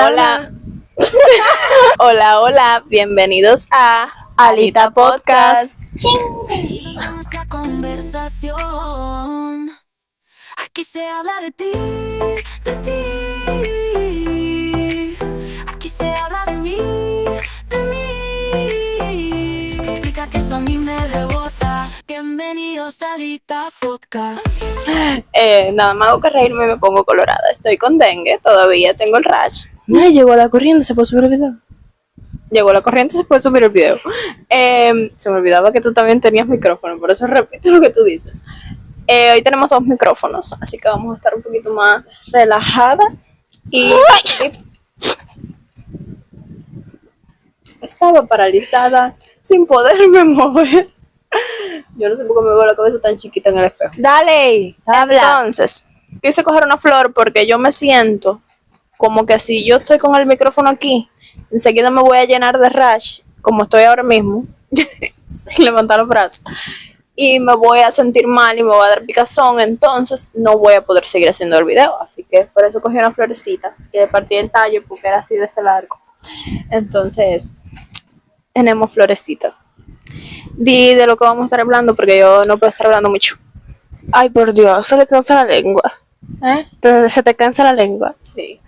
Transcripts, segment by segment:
Hola. Hola, bienvenidos a Alita Podcast. Bienvenidos a nuestra conversación. Aquí se habla de ti, de ti. Aquí se habla de mí, de mí. Critica que eso a mí me rebota. Bienvenidos a Alita Podcast. Nada más hago que reírme y me pongo colorada. Estoy con dengue, todavía tengo el rash. Ay, llegó la corriente, ¿se puede subir el video? Llegó la corriente, se puede subir el video. Se me olvidaba que tú también tenías micrófono, por eso repito lo que tú dices. Hoy tenemos 2 micrófonos, así que vamos a estar un poquito más relajada. Y estaba paralizada, sin poderme mover. Yo no sé por qué me veo la cabeza tan chiquita en el espejo. Dale, habla. Entonces, quise coger una flor porque yo me siento como que si yo estoy con el micrófono aquí, enseguida me voy a llenar de rash, como estoy ahora mismo, sin levantar los brazos, y me voy a sentir mal y me voy a dar picazón, entonces no voy a poder seguir haciendo el video. Así que por eso cogí una florecita y le partí el tallo porque era así de ese largo. Entonces, tenemos florecitas. Di de lo que vamos a estar hablando porque yo no puedo estar hablando mucho. Ay, por Dios, se le cansa la lengua. Entonces, ¿se te cansa la lengua? Sí.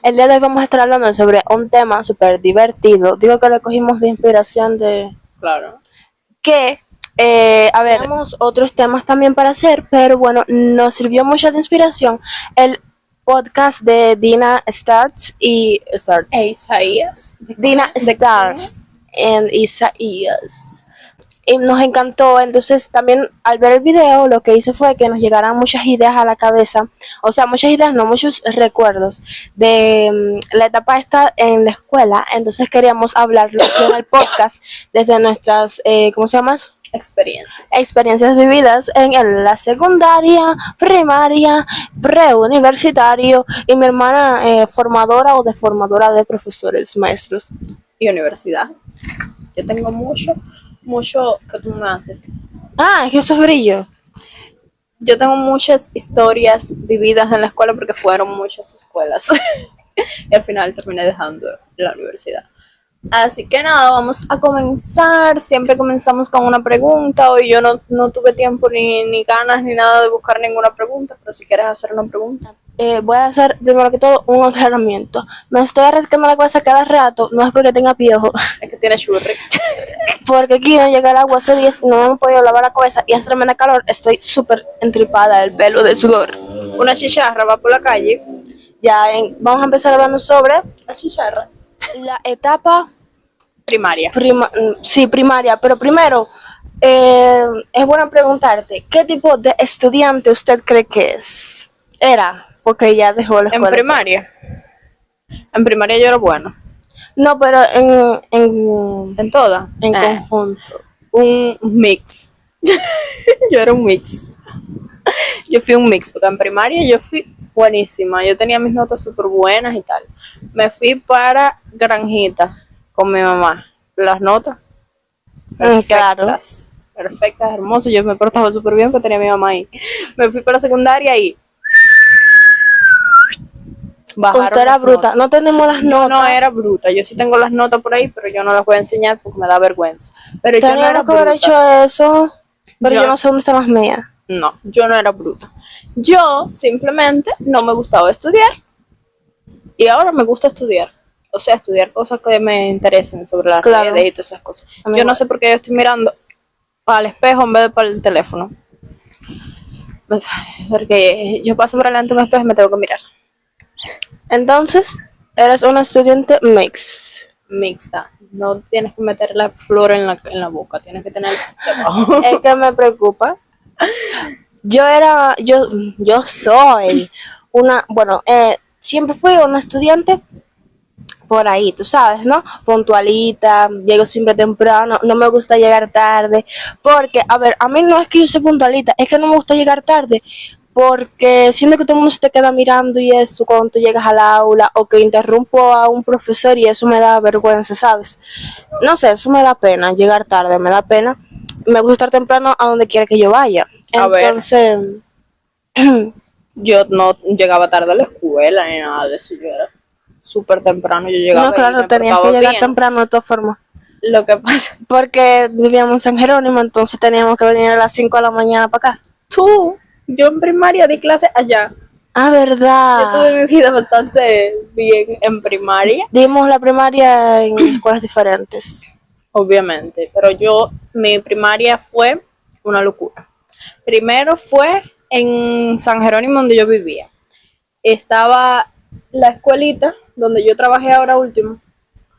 El día de hoy vamos a estar hablando sobre un tema súper divertido. Digo que lo cogimos de inspiración de... Claro. Que, a ver, tenemos otros temas también para hacer, pero bueno, nos sirvió mucho de inspiración el podcast de Dina Starts y... Isaías. Dina Stars and Isaías. Y nos encantó, entonces también al ver el video lo que hizo fue que nos llegaran muchas ideas a la cabeza, o sea, muchas ideas, no, muchos recuerdos de la etapa esta en la escuela. Entonces queríamos hablarlo aquí en el podcast desde nuestras, ¿cómo se llama? Experiencias vividas en la secundaria, primaria, preuniversitario y mi hermana formadora o deformadora de profesores, maestros. Y universidad. Yo tengo mucho que tú me haces. Ah, es que eso es brillo. Yo tengo muchas historias vividas en la escuela porque fueron muchas escuelas. Y al final terminé dejando la universidad. Así que nada, vamos a comenzar. Siempre comenzamos con una pregunta. Hoy yo no tuve tiempo ni ganas ni nada de buscar ninguna pregunta, pero si quieres hacer una pregunta. Voy a hacer primero que todo un aclaramiento. Me estoy arrastrando la cabeza cada rato, no es porque tenga piojo, Es que tiene churri. porque aquí no llega el agua hace días y no me he podido lavar la cabeza y hace tremenda calor. Estoy súper entripada del pelo de sudor. Una chicharra va por la calle. Vamos a empezar hablando sobre La chicharra. la etapa Primaria. primaria, pero primero es bueno preguntarte, ¿qué tipo de estudiante usted cree que era? Porque ya dejó la escuela. En primaria yo era bueno. No, pero En todas. en conjunto. Un mix. Yo era un mix. Yo fui un mix, porque en primaria yo fui buenísima. Yo tenía mis notas súper buenas y tal. Me fui para Granjita con mi mamá. Las notas perfectas, perfectas, hermosas. Yo me portaba súper bien porque tenía a mi mamá ahí. Me fui para secundaria y bajaron. Usted era bruta, no tenemos las Yo notas. no era bruta, yo sí tengo las notas por ahí, pero yo no las voy a enseñar porque me da vergüenza. Pero yo no era Teníamos que haber bruta. hecho eso, pero yo no sé dónde están las mías. No, yo no era bruta. Yo simplemente no me gustaba estudiar y ahora me gusta estudiar. O sea, estudiar cosas que me interesen sobre las redes y todas esas cosas. Yo no sé por qué yo estoy mirando para el espejo en vez de para el teléfono. Porque yo paso por delante de un espejo y me tengo que mirar. Entonces, eres una estudiante Mixta. No tienes que meter la flor en la boca, tienes que tener debajo. Es que me preocupa. Yo soy una, bueno, siempre fui una estudiante por ahí, tú sabes, ¿no? Puntualita, llego siempre temprano, no me gusta llegar tarde, porque, a ver, a mí no es que yo sea puntualita, es que no me gusta llegar tarde, porque siento que todo el mundo se te queda mirando y eso cuando tú llegas al aula, o que interrumpo a un profesor y eso me da vergüenza, ¿sabes? No sé, eso me da pena, llegar tarde, me da pena. Me gusta estar temprano a donde quiera que yo vaya. Entonces, yo no llegaba tarde a la escuela ni nada de eso. Yo era súper temprano. Yo llegaba No, y claro, me tenías que portaba llegar bien. temprano de todas formas. Lo que pasa, Porque vivíamos en San Jerónimo, entonces teníamos que venir a las 5 de la mañana para acá. yo en primaria di clase allá. Ah, Yo verdad. tuve mi vida bastante bien en primaria, Dimos la primaria en escuelas diferentes. obviamente, pero mi primaria fue una locura. Primero fue en San Jerónimo, donde yo vivía. Estaba la escuelita donde yo trabajé ahora último.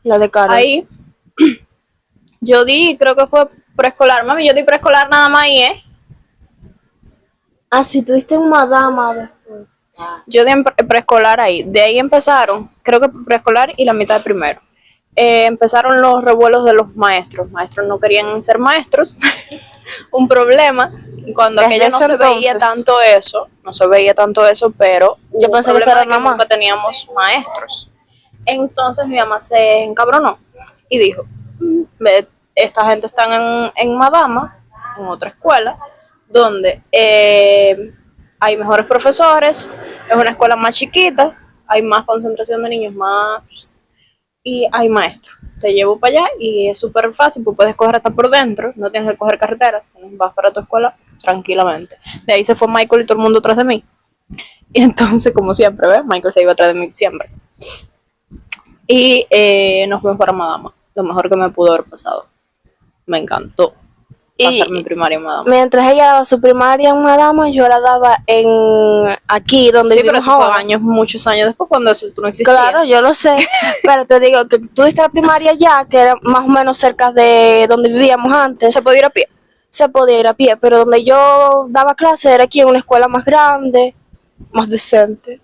La de Carol. Ahí yo creo que fue preescolar. Mami, yo di preescolar nada más ahí, ¿eh? Ah, sí, tuviste un madama después. Yo di preescolar ahí. De ahí empezaron, creo que preescolar y la mitad de primero. Empezaron los revuelos de los maestros. Maestros no querían ser maestros. Un problema. Y cuando Desde aquello no ese se veía entonces. tanto eso, pero hubo Yo un pensé que eso problema era de que mamá. nunca teníamos maestros. Entonces mi mamá se encabronó y dijo, esta gente está en Madama, en otra escuela, donde hay mejores profesores, es una escuela más chiquita, hay más concentración de niños, más y hay maestros. Te llevo para allá y es súper fácil, pues puedes coger hasta por dentro, no tienes que coger carretera, vas para tu escuela tranquilamente. De ahí se fue Michael y todo el mundo atrás de mí. Y entonces, como siempre, ¿ves? Michael se iba atrás de mí siempre. Y nos fuimos para Madama, lo mejor que me pudo haber pasado. Me encantó pasar mi primaria en Madama. Mientras ella daba su primaria en Madama, yo la daba en aquí, donde Sí, pero vivimos eso fue ahora. muchos años después, cuando eso tú no existías. Claro, yo lo sé, pero te digo que tú diste la primaria ya, que era más o menos cerca de donde vivíamos antes. Se podía ir a pie. Se podía ir a pie, pero donde yo daba clase era aquí en una escuela más grande, más decente.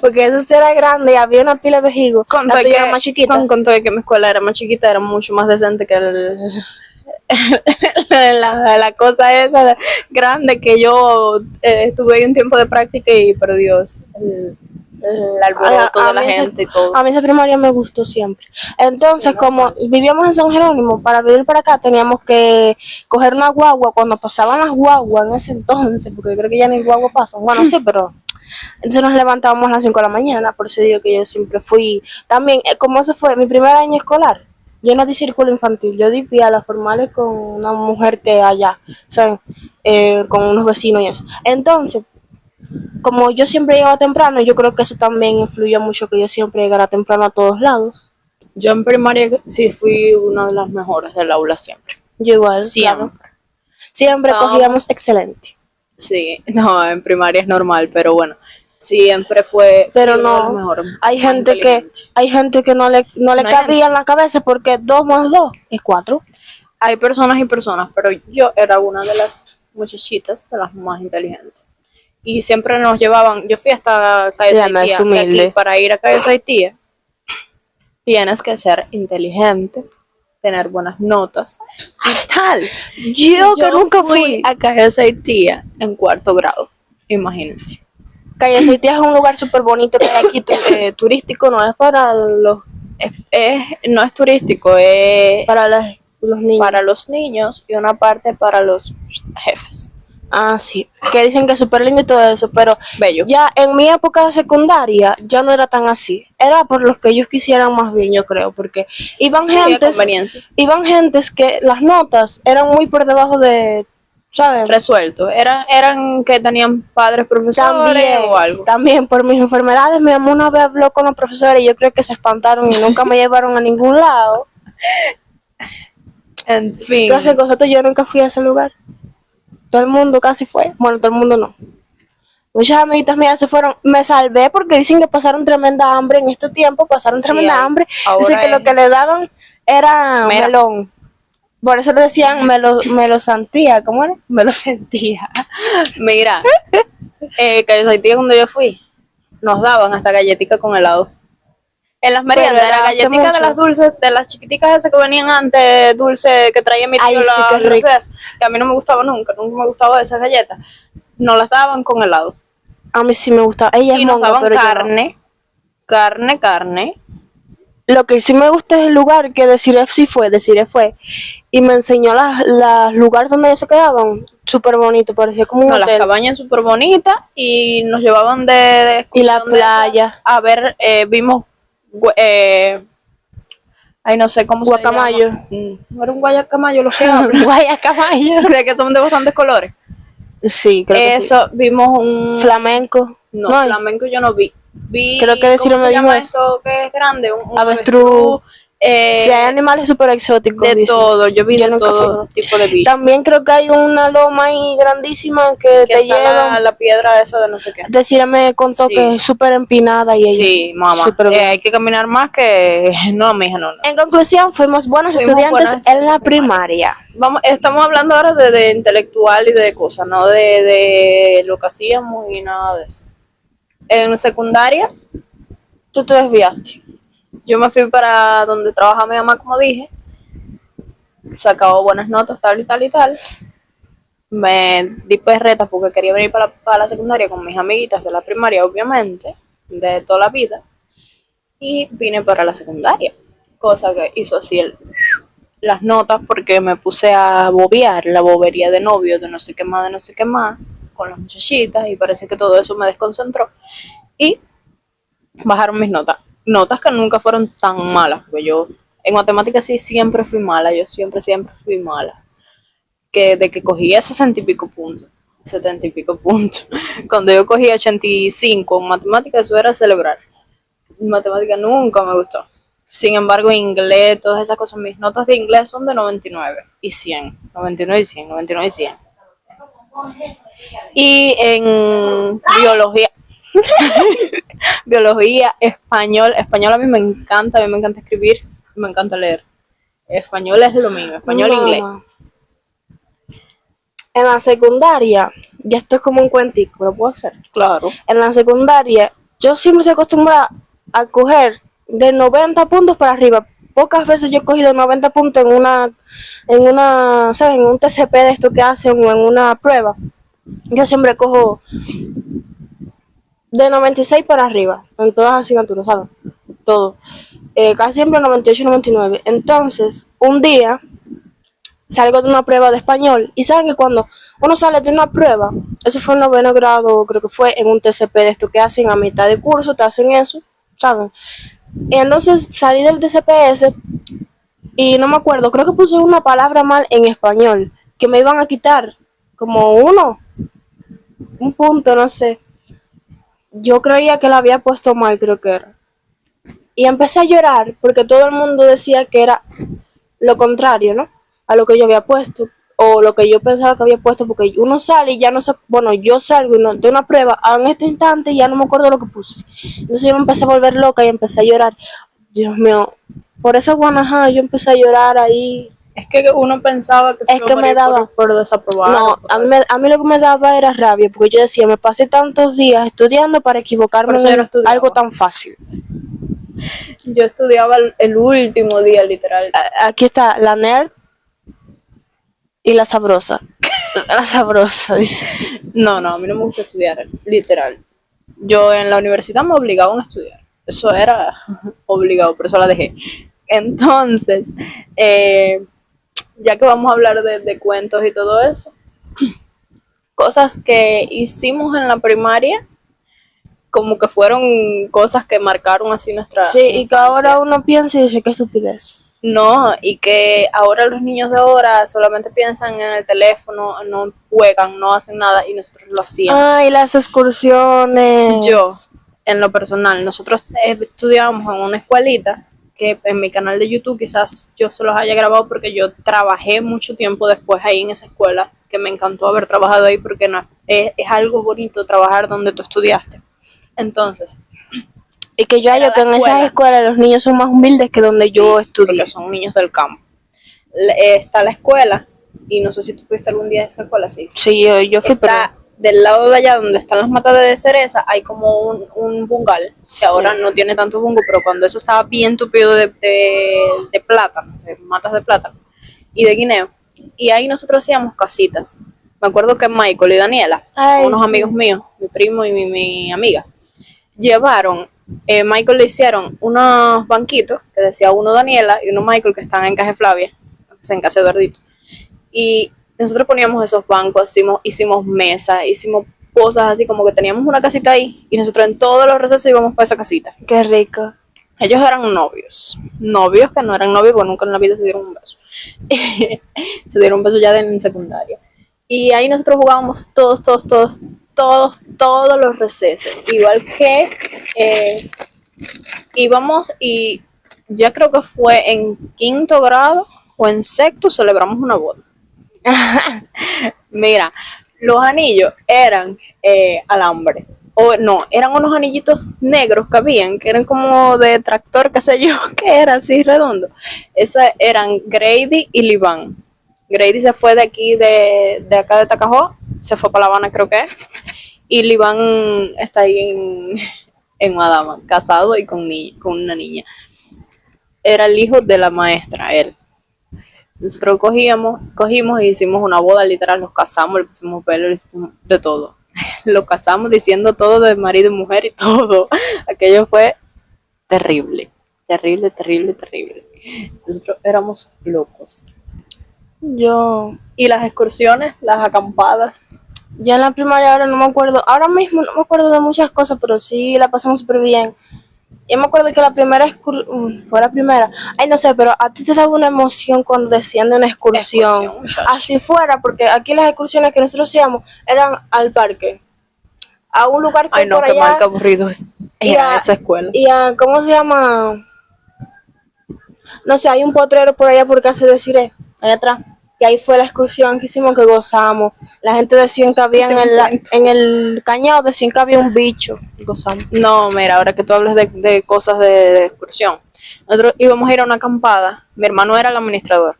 Porque eso sí era grande y había una pila de vejigos. Con La todo tuya que, era más chiquita. con todo que mi escuela era más chiquita, era mucho más decente que la cosa esa grande que yo estuve ahí un tiempo de práctica y, por Dios, el alboroto de la gente y todo. A mí esa primaria me gustó siempre. Entonces, Sí, como normal. vivíamos en San Jerónimo, para venir para acá teníamos que coger una guagua. Cuando pasaban las guaguas en ese entonces, porque yo creo que ya ni guagua pasan. Bueno, sí, pero entonces nos levantábamos a las 5 de la mañana. Por eso digo que yo siempre fui. También, como ese fue mi primer año escolar, yo no di círculo infantil. Yo di pie a las formales con una mujer que allá, ¿saben? Con unos vecinos y eso. Entonces, como yo siempre llegaba temprano, yo creo que eso también influyó mucho que yo siempre llegara temprano a todos lados. Yo en primaria sí fui una de las mejores del aula siempre. Yo igual, Siempre. claro. Siempre Estábamos- cogíamos excelente. Sí, no, en primaria es normal, pero bueno, siempre fui Pero una de las no, mejores, hay más gente inteligente. que no le No hay cabía en la cabeza porque 2 más 2 es 4. Hay personas y personas, pero yo era una de las muchachitas de las más inteligentes. Y siempre nos llevaban, yo fui hasta Cayo La más Saitía, que humilde. aquí para ir a Cayo Saitía tienes que ser inteligente, tener buenas notas y tal. Yo que nunca fui fui. a Cayo Saitía en 4º grado, imagínense. Calle Seitia es un lugar súper bonito que hay aquí, turístico, no es para los No es turístico, es para los niños. para los niños y una parte para los jefes. Ah, sí, que dicen que es súper lindo y todo eso, pero Bello. ya en mi época de secundaria ya no era tan así. Era por los que ellos quisieran más bien, yo creo, porque iban Sí, a gentes, conveniencia. que las notas eran muy por debajo de, ¿saben? Resuelto. Eran que tenían padres profesores o algo. También por mis enfermedades, mi mamá una vez habló con los profesores y yo creo que se espantaron y nunca me llevaron a ningún lado. En fin. Gracias a yo nunca fui a ese lugar. Todo el mundo casi fue. Bueno, todo el mundo no. Muchas amiguitas mías se fueron. Me salvé porque dicen que pasaron tremenda hambre en este tiempo. Pasaron Sí, tremenda hambre. ahora Dicen que lo es- que le daban era Mira. melón. Por eso le decían me lo sentía. ¿Cómo era? Me lo sentía. Mira, Cayo Saitía cuando yo fui, nos daban hasta galletica con helado. En las meriendas Pero era era hace galletica de mucho. las dulces, de las chiquiticas esas que venían antes, dulce que traía mi tío, Ay, sí, qué las rico. de esas, que a mí no me gustaba nunca me gustaba esas galletas. Nos las daban con helado. A mí sí me gusta. Ella Y es nos monga, daban pero yo no. carne, carne, Lo que sí me gusta es el lugar que Desiree fue. Y me enseñó los lugares donde ellos se quedaban. Súper bonito, parecía como un No, las hotel. cabañas súper bonitas y nos llevaban de Y la excursión de esas playa. a ver, vimos, ay, no sé cómo Guacamayo. se llama. No era un guacamayo lo que hablo, Guayacamayo. de que son de bastantes colores. Sí, creo que sí. Eso, vimos un... Flamenco. No, hay. flamenco yo no vi. Vi, Creo que ¿cómo Desiree me se dijo llama eso. esto que es grande? Un Avestruz. eh, Sí, hay animales súper exóticos. de dicen. todo, yo vi Yo de nunca todo fui. tipo de bichos. También creo que hay una loma ahí grandísima que Que te está lleva. la piedra esa de no sé qué. Desiree me contó Sí. que es súper empinada y ella. Sí, mamá. Súper bien. Hay que caminar más que... No, mija, no. En conclusión, fuimos buenos Fuimos estudiantes buenos en estudiantes la primaria. Estamos hablando ahora de intelectual y de cosas, no de lo que hacíamos y nada de eso. En secundaria, Tú te desviaste. yo me fui para donde trabaja mi mamá, como dije. Sacaba buenas notas, tal y tal y tal. Me di perretas porque quería venir para la secundaria con mis amiguitas de la primaria, obviamente, de toda la vida. Y vine para la secundaria, cosa que hizo así las notas porque me puse a bobear la bobería de novio, de no sé qué más, con las muchachitas y parece que todo eso me desconcentró y bajaron mis notas. Notas que nunca fueron tan malas, porque yo en matemáticas sí siempre fui mala, yo siempre fui mala. Que de que cogía 60 y pico puntos, 70 y pico puntos. Cuando yo cogía 85 en matemáticas, eso era celebrar. En matemáticas nunca me gustó. Sin embargo, inglés, todas esas cosas, mis notas de inglés son de 99 y 100. 99 y 100, 99 y 100. Y en biología, biología, español a mí me encanta escribir, me encanta leer. Español es lo mío, español e inglés. En la secundaria, ya esto es como un cuentico, lo puedo hacer. Claro. En la secundaria, yo siempre se acostumbrada a coger de 90 puntos para arriba. Pocas veces yo he cogido 90 puntos ¿sabes? En un TCP de esto que hacen o en una prueba. Yo siempre cojo de 96 para arriba, en todas las asignaturas, ¿sabes? Todo. Casi siempre 98, 99. Entonces, un día salgo de una prueba de español y saben que cuando uno sale de una prueba, eso fue en 9º grado, creo que fue en un TCP de esto que hacen a mitad de curso, te hacen eso, ¿saben? Y entonces salí del TCPS y no me acuerdo, creo que puse una palabra mal en español, que me iban a quitar como un punto, no sé. Yo creía que la había puesto mal, creo que era. Y empecé a llorar porque todo el mundo decía que era lo contrario, ¿no? A lo que yo había puesto o lo que yo pensaba que había puesto, porque uno sale y ya no sé, bueno, yo salgo de una prueba en este instante y ya no me acuerdo lo que puse. Entonces yo me empecé a volver loca y empecé a llorar. Dios mío, por eso, bueno, ajá, yo empecé a llorar ahí. Es que uno pensaba que se iba a morir por desaprobar. No, a mí lo que me daba era rabia, porque yo decía, me pasé tantos días estudiando para equivocarme en algo tan fácil. Yo estudiaba el último día, literal. Aquí está la nerd y la sabrosa. La sabrosa, dice. No, a mí no me gusta estudiar, literal. Yo en la universidad me obligaban a estudiar. Eso era obligado, por eso la dejé. Entonces, ya que vamos a hablar de cuentos y todo eso, cosas que hicimos en la primaria, como que fueron cosas que marcaron así nuestra Sí, infancia. y que ahora uno piensa y dice, qué estupidez. No, y que ahora los niños de ahora solamente piensan en el teléfono, no juegan, no hacen nada, y nosotros lo hacíamos. Ay, las excursiones. Yo, en lo personal, nosotros estudiábamos en una escuelita que en mi canal de YouTube quizás yo se los haya grabado porque yo trabajé mucho tiempo después ahí en esa escuela, que me encantó haber trabajado ahí porque no, es algo bonito trabajar donde tú estudiaste. Entonces, y que yo hallo que en esas escuelas los niños son más humildes que donde yo estudié. Porque son niños del campo. Está la escuela, y no sé si tú fuiste algún día a esa escuela, sí. Sí, yo fui, está del lado de allá donde están las matas de cereza, hay como un bungal, que ahora no tiene tanto bungo, pero cuando eso estaba bien tupido de plátano, de matas de plátano y de guineo, y ahí nosotros hacíamos casitas. Me acuerdo que Michael y Daniela, son unos amigos míos, mi primo y mi amiga, llevaron Michael le hicieron unos banquitos que decía uno Daniela y uno Michael que están en Caja Flavia, o sea, en Casa Eduardito. Y nosotros poníamos esos bancos, hicimos mesas, hicimos cosas así como que teníamos una casita ahí y nosotros en todos los recesos íbamos para esa casita. Qué rico. Ellos eran novios que no eran novios porque nunca en la vida se dieron un beso. Se dieron un beso ya en secundaria. Y ahí nosotros jugábamos todos los recesos. Igual que íbamos y ya creo que fue en quinto grado o en sexto celebramos una boda. Mira, los anillos eran alambre. O no, eran unos anillitos negros que habían, que eran como de tractor, qué sé yo, que era así redondo. Esos eran Grady y Liván. Grady se fue de aquí, de acá de Tacajó, se fue para La Habana, creo que es. Y Liván está ahí en Madama, casado y con una niña. Era el hijo de la maestra, él. Nosotros cogimos y hicimos una boda, literal, los casamos, le pusimos pelo, le hicimos de todo. Lo casamos diciendo todo de marido y mujer y todo. Aquello fue terrible. Nosotros éramos locos. Y las excursiones, las acampadas. Ya en la primaria ahora no me acuerdo, ahora mismo no me acuerdo de muchas cosas, pero sí la pasamos súper bien. Yo me acuerdo que la primera fue la primera. Ay, no sé, pero a ti te daba una emoción cuando decían de una excursión. Así fuera, porque aquí las excursiones que nosotros hacíamos eran al parque. A un lugar que ay, no, por qué allá. mal, qué aburrido es esa escuela. Y a, ¿cómo se llama? No sé, hay un potrero por allá por casa de Cire, allá atrás. Que ahí fue la excursión que hicimos, que gozamos. La gente decía que había en el cañado, decían que había un bicho. Gozamos. No, mira, ahora que tú hablas de cosas de excursión. Nosotros íbamos a ir a una acampada. Mi hermano era el administrador.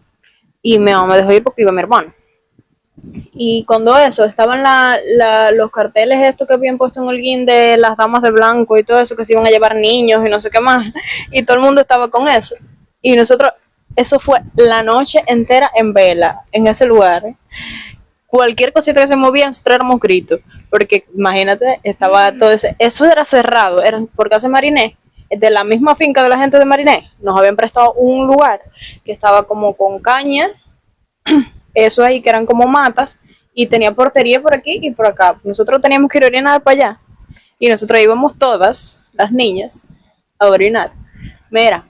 Y mi mamá me dejó ir porque iba mi hermano. Y cuando eso, estaban los carteles estos que habían puesto en Holguín de las damas de blanco y todo eso, que se iban a llevar niños y no sé qué más. Y todo el mundo estaba con eso. Y nosotros, eso fue la noche entera en vela, en ese lugar. Cualquier cosita que se movía, nosotros éramos gritos. Porque imagínate, estaba todo ese... Eso era cerrado, era por casa de Mariné. De la misma finca de la gente de Mariné, nos habían prestado un lugar que estaba como con caña. Eso ahí que eran como matas y tenía portería por aquí y por acá. Nosotros teníamos que ir a orinar para allá y nosotros íbamos todas, las niñas, a orinar. Mira,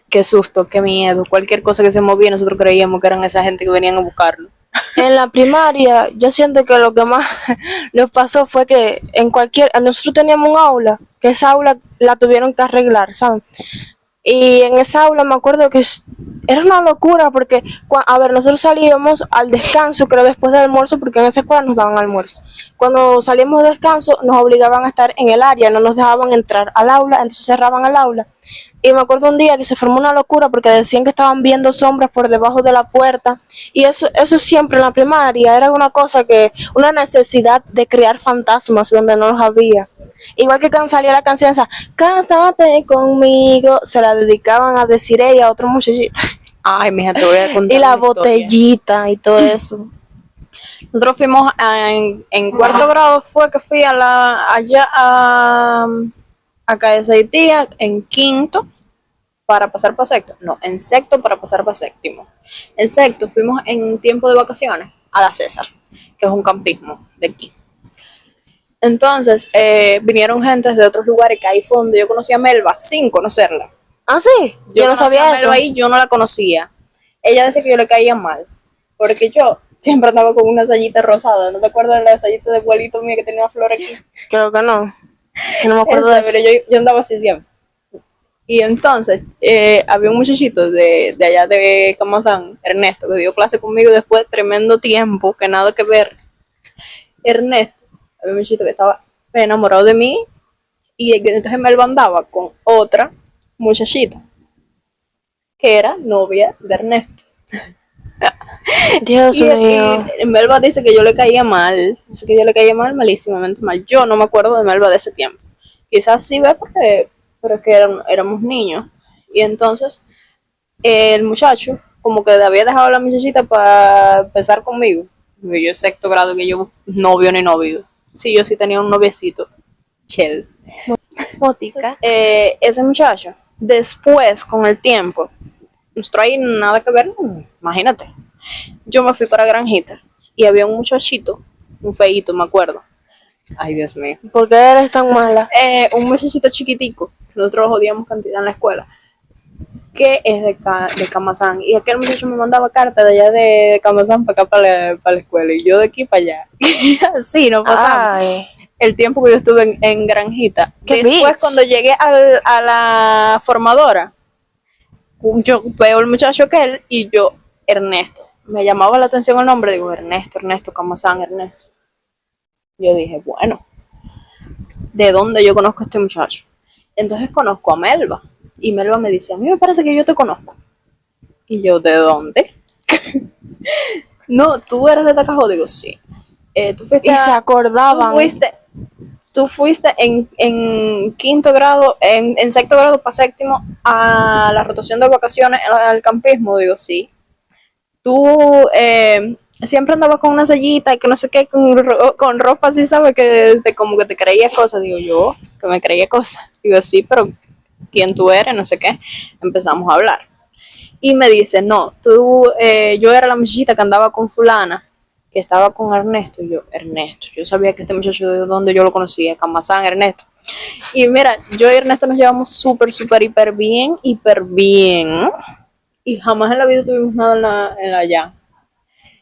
qué susto, qué miedo. Cualquier cosa que se movía nosotros creíamos que eran esa gente que venían a buscarlo. En la primaria, yo siento que lo que más nos pasó fue que nosotros teníamos un aula, que esa aula la tuvieron que arreglar, ¿saben? Y en esa aula me acuerdo que era una locura porque, a ver, nosotros salíamos al descanso, creo después del almuerzo, porque en esa escuela nos daban almuerzo. Cuando salíamos de descanso nos obligaban a estar en el área, no nos dejaban entrar al aula, entonces cerraban el aula. Y me acuerdo un día que se formó una locura porque decían que estaban viendo sombras por debajo de la puerta. Y eso siempre en la primaria era una necesidad de crear fantasmas donde no los había. Igual que cuando salía la canción esa, Cásate conmigo, se la dedicaban a Desiree y a otro muchachito. Ay, mija, te voy a contar Y la una historia. botellita y todo eso. Nosotros fuimos en cuarto grado, fue que fui allá a Calle en quinto para pasar para sexto. No, en sexto para pasar para séptimo. En sexto fuimos en tiempo de vacaciones a la César, que es un campismo de aquí. Entonces, vinieron gentes de otros lugares, que ahí fue donde yo conocí a Melba sin conocerla. Ah, sí, yo no sabía eso. Melba y yo no la conocía. Ella decía que yo le caía mal, porque yo siempre andaba con una sayita rosada. ¿No te acuerdas de la sayita de abuelito mío que tenía una flor aquí? Creo que no. No me acuerdo de eso. Pero yo andaba así siempre. Y entonces, había un muchachito de allá de Camazán, Ernesto, que dio clase conmigo después de tremendo tiempo, que nada que ver. Ernesto, había un muchachito que estaba enamorado de mí, y entonces me andaba con otra muchachita, que era novia de Ernesto. Dios mío. Y Melba dice que yo le caía mal, malísimamente mal. Yo no me acuerdo de Melba de ese tiempo. Quizás sí ve pero es que éramos niños. Y entonces el muchacho como que había dejado a la muchachita para empezar conmigo. Yo sexto grado, que yo novio ni novio. Sí, yo sí tenía un noviecito. Chel. Motica. Ese muchacho, después, con el tiempo, no trae nada que ver, imagínate. Yo me fui para Granjita y había un muchachito, un feíto, me acuerdo. Ay, Dios mío. ¿Por qué eres tan mala? Un muchachito chiquitico, nosotros odiamos cantidad en la escuela, que es de Camazán. Y aquel muchacho me mandaba cartas de allá de Camazán para acá, para la escuela, y yo de aquí para allá. Así no pasaba. El tiempo que yo estuve en Granjita. ¡Qué Después, bitch! cuando llegué a la formadora, yo veo el muchacho que él y yo, Ernesto. Me llamaba la atención el nombre, digo, Ernesto Camazán, Ernesto. Yo dije, bueno, ¿de dónde yo conozco a este muchacho? Entonces conozco a Melba. Y Melba me dice, a mí me parece que yo te conozco. Y yo, ¿de dónde? No, ¿tú eres de Tacajó? Digo, sí. Tú fuiste Y se acordaban. Tú fuiste en quinto grado, en sexto grado para séptimo a la rotación de vacaciones al campismo. Digo, sí. Tú siempre andabas con una sellita y que no sé qué, con ropa así, ¿sabes? Que como que te creías cosas. Digo, yo, que me creía cosas. Digo, sí, pero ¿quién tú eres? No sé qué. Empezamos a hablar. Y me dice, no, yo era la muchachita que andaba con fulana, que estaba con Ernesto. Y yo, Ernesto, yo sabía que este muchacho de donde yo lo conocía, Camazán, Ernesto. Y mira, yo y Ernesto nos llevamos súper, hiper bien. Y jamás en la vida tuvimos nada en la ya.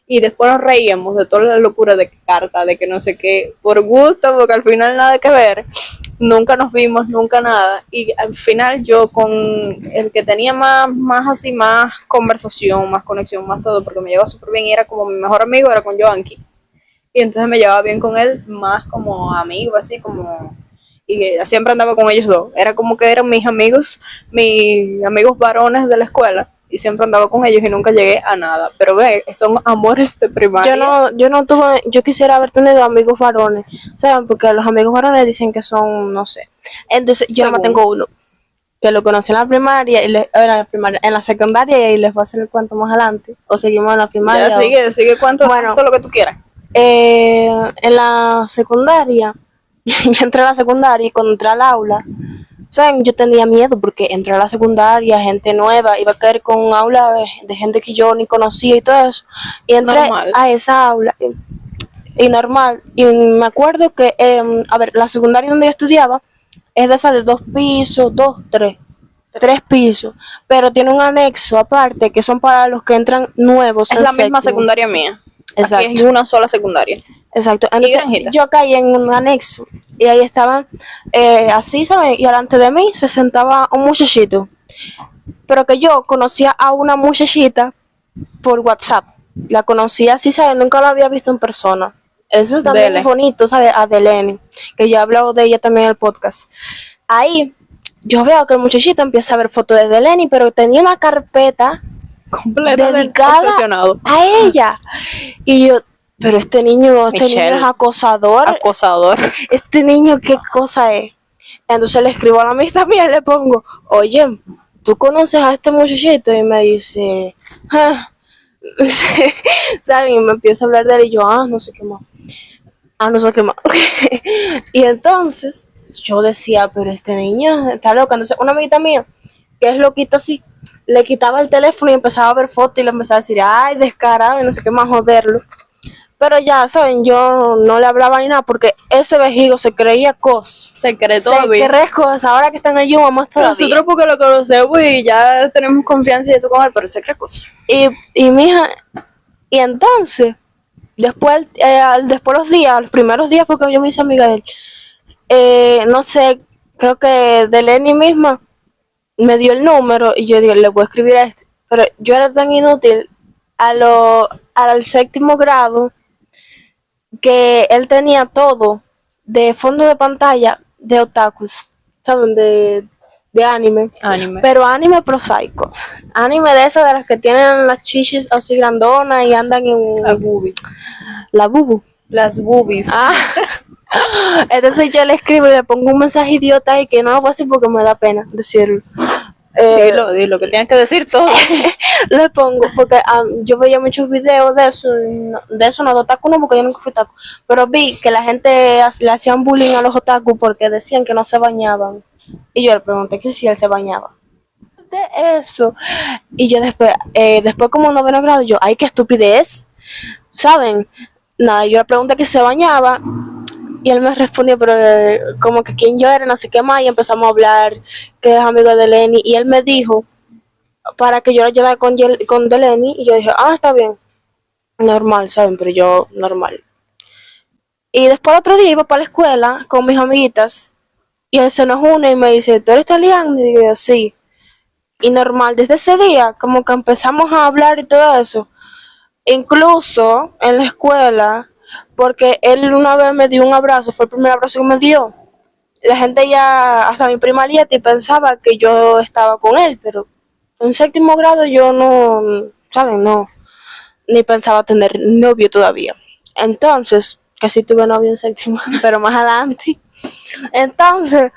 Y después nos reíamos de toda la locura de carta, de que no sé qué, por gusto, porque al final nada que ver. Nunca nos vimos, nunca nada. Y al final yo con el que tenía más conversación, más conexión, más todo, porque me llevaba súper bien y era como mi mejor amigo, era con Joanqui. Y entonces me llevaba bien con él, más como amigo, así como... Y siempre andaba con ellos dos. Era como que eran mis amigos varones de la escuela. Y siempre andaba con ellos y nunca llegué a nada. Pero ve, son amores de primaria. Yo quisiera haber tenido amigos varones, ¿saben? Porque los amigos varones dicen que son, no sé. Entonces, yo nada más tengo uno, que lo conocí en la primaria, en la secundaria, y les voy a hacer el cuento más adelante. O seguimos en la primaria. Ya, sigue cuánto, bueno, todo lo que tú quieras. En la secundaria, yo entré a la secundaria y cuando entré al aula, ¿saben? Yo tenía miedo porque entré a la secundaria, gente nueva, iba a caer con un aula de gente que yo ni conocía y todo eso. Y entré normal. A esa aula y normal. Y me acuerdo que, la secundaria donde yo estudiaba es de esas de 2 pisos, 3 pisos, pero tiene un anexo aparte que son para los que entran nuevos. Es la misma secundaria mía. Exacto. Aquí es una sola secundaria. Exacto. Entonces, yo caí en un anexo y ahí estaban así, ¿saben? Y delante de mí se sentaba un muchachito. Pero que yo conocía a una muchachita por WhatsApp. La conocía así, ¿saben? Nunca la había visto en persona. Eso es también muy bonito, ¿sabes? A Deleni, que yo he hablado de ella también en el podcast. Ahí yo veo que el muchachito empieza a ver fotos de Deleni, pero tenía una carpeta completamente dedicada obsesionado a ella. Y yo, pero este niño es acosador. Este niño, ¿qué cosa es? Entonces le escribo a la amistad mía y le pongo, oye, ¿tú conoces a este muchachito? Y me dice, ¿saben? Y me empieza a hablar de él y yo, no sé qué más. Y entonces yo decía, pero este niño está loco. Entonces una amiguita mía, que es loquita así, le quitaba el teléfono y empezaba a ver fotos y le empezaba a decir, ay, descarado, y no sé qué más, joderlo. Pero ya, ¿saben? Yo no le hablaba ni nada porque ese vejigo se creía cosas. Se cree cosas. Ahora que están allí, vamos todavía. Nosotros porque lo conocemos y ya tenemos confianza y eso con él, pero se cree cosas. Y mija, y entonces, después los primeros días fue que yo me hice amiga de él. No sé, creo que de Lenny misma me dio el número y yo dije, le voy a escribir a este. Pero yo era tan inútil al séptimo grado que él tenía todo de fondo de pantalla de otakus, ¿saben? De anime. Pero anime prosaico. Anime de esas de las que tienen las chichis así grandonas y andan en la bubu. Las boobies. Entonces yo le escribo y le pongo un mensaje idiota y que no lo puedo decir porque me da pena decirlo. Dilo, que tienes que decir todo. Le pongo, porque yo veía muchos videos de eso no de otaku no, porque yo nunca fui otaku, pero vi que la gente le hacían bullying a los otaku porque decían que no se bañaban. Y yo le pregunté que si él se bañaba. De eso. Y yo después como noveno grado, yo, ay, qué estupidez, ¿saben? Nada, yo le pregunté que si se bañaba y él me respondió, pero como que quién yo era, no sé qué más, y empezamos a hablar, que es amigo de Lenny, y él me dijo para que yo lo ayudara con Delenny, y yo dije, está bien, normal, ¿saben? Pero yo, normal. Y después otro día iba para la escuela con mis amiguitas, y él se nos une y me dice, ¿tú eres italiano? Y digo yo, sí. Y normal, desde ese día, como que empezamos a hablar y todo eso. Incluso en la escuela, porque él una vez me dio un abrazo, fue el primer abrazo que me dio. La gente ya, hasta mi prima Lieti pensaba que yo estaba con él, pero en séptimo grado yo no, ¿saben? No, ni pensaba tener novio todavía. Entonces, casi tuve novio en séptimo, pero más adelante. Entonces,